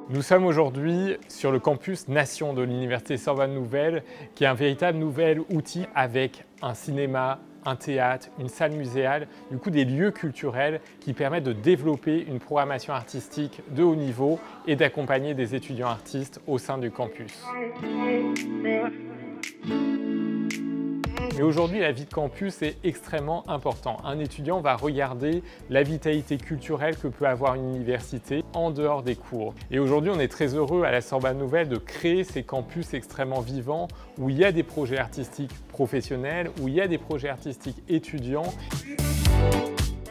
Nous sommes aujourd'hui sur le campus Nation de l'Université Sorbonne Nouvelle, qui est un véritable nouvel outil avec un cinéma, un théâtre, une salle muséale, du coup des lieux culturels qui permettent de développer une programmation artistique de haut niveau et d'accompagner des étudiants artistes au sein du campus. Mais aujourd'hui, la vie de campus est extrêmement importante. Un étudiant va regarder la vitalité culturelle que peut avoir une université en dehors des cours. Et aujourd'hui, on est très heureux à la Sorbonne Nouvelle de créer ces campus extrêmement vivants où il y a des projets artistiques professionnels, où il y a des projets artistiques étudiants.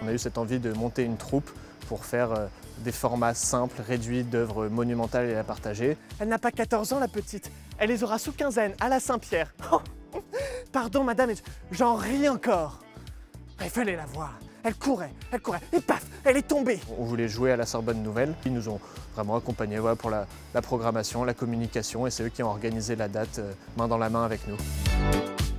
On a eu cette envie de monter une troupe pour faire des formats simples, réduits d'œuvres monumentales et à partager. Elle n'a pas 14 ans, la petite. Elle les aura sous quinzaine, à la Saint-Pierre. Pardon, madame, j'en ris encore. Il fallait la voir. Elle courait, et paf, elle est tombée. On voulait jouer à la Sorbonne Nouvelle. Ils nous ont vraiment accompagnés pour la programmation, la communication, et c'est eux qui ont organisé la date main dans la main avec nous.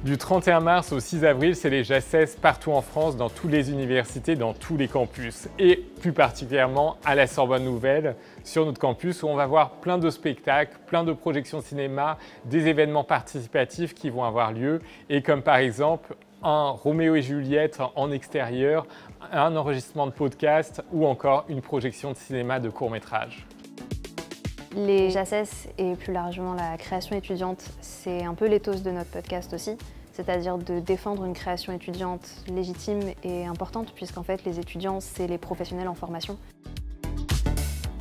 Du 31 mars au 6 avril, c'est les JACES partout en France, dans toutes les universités, dans tous les campus. Et plus particulièrement à la Sorbonne Nouvelle, sur notre campus, où on va voir plein de spectacles, plein de projections de cinéma, des événements participatifs qui vont avoir lieu. Et comme par exemple, un Roméo et Juliette en extérieur, un enregistrement de podcast ou encore une projection de cinéma de court-métrage. Les JACES et plus largement la création étudiante, c'est un peu l'éthos de notre podcast aussi, c'est-à-dire de défendre une création étudiante légitime et importante, puisqu'en fait les étudiants, c'est les professionnels en formation.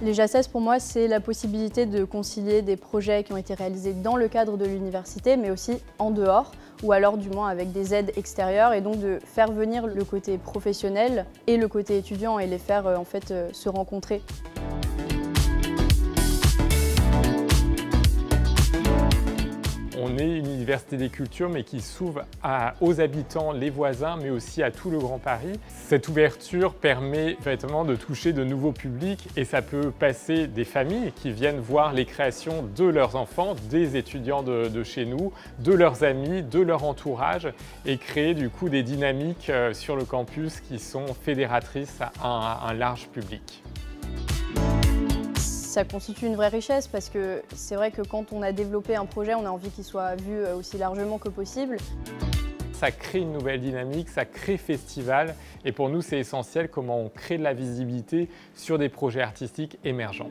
Les JACES, pour moi, c'est la possibilité de concilier des projets qui ont été réalisés dans le cadre de l'université, mais aussi en dehors, ou alors du moins avec des aides extérieures, et donc de faire venir le côté professionnel et le côté étudiant et les faire en fait se rencontrer. On est une université des cultures, mais qui s'ouvre aux habitants, les voisins, mais aussi à tout le Grand Paris. Cette ouverture permet véritablement de toucher de nouveaux publics et ça peut passer des familles qui viennent voir les créations de leurs enfants, des étudiants de chez nous, de leurs amis, de leur entourage et créer du coup des dynamiques sur le campus qui sont fédératrices à un large public. Ça constitue une vraie richesse parce que c'est vrai que quand on a développé un projet, on a envie qu'il soit vu aussi largement que possible. Ça crée une nouvelle dynamique, ça crée festival et pour nous c'est essentiel comment on crée de la visibilité sur des projets artistiques émergents.